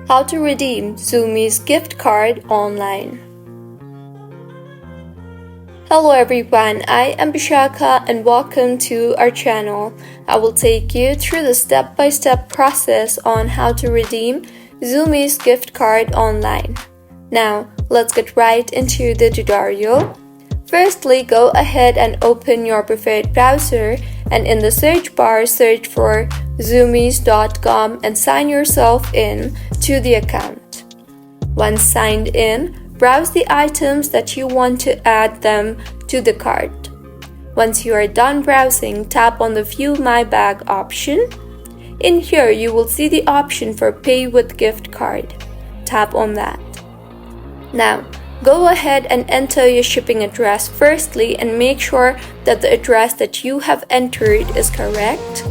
How to redeem Zumiez gift card online. Hello everyone, I am Bishaka and welcome to our channel. I will take you through the step-by-step process on how to redeem Zumiez gift card online. Now, let's get right into the tutorial. Firstly, go ahead and open your preferred browser and in the search bar search for zumiez.com and sign yourself in to the account. Once signed in, browse the items that you want to add them to the cart. Once you are done browsing, tap on the View My Bag option. In here, you will see the option for Pay with Gift Card. Tap on that. Now, go ahead and enter your shipping address firstly and make sure that the address that you have entered is correct.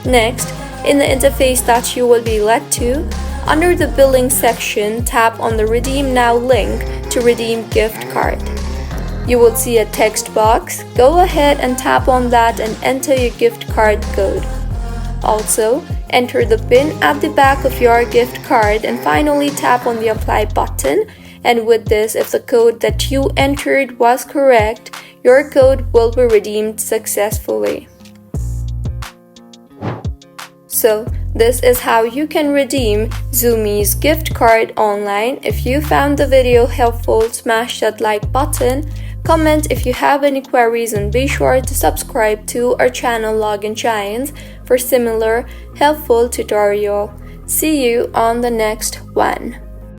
Next, in the interface that you will be led to, under the billing section, tap on the Redeem Now link to redeem gift card. You will see a text box. Go ahead and tap on that and enter your gift card code. Also, enter the PIN at the back of your gift card and finally tap on the Apply button. And with this, if the code that you entered was correct, your code will be redeemed successfully. So, this is how you can redeem Zumiez gift card online. If you found the video helpful, smash that like button, comment if you have any queries, and be sure to subscribe to our channel Login Giants for similar helpful tutorial. See you on the next one.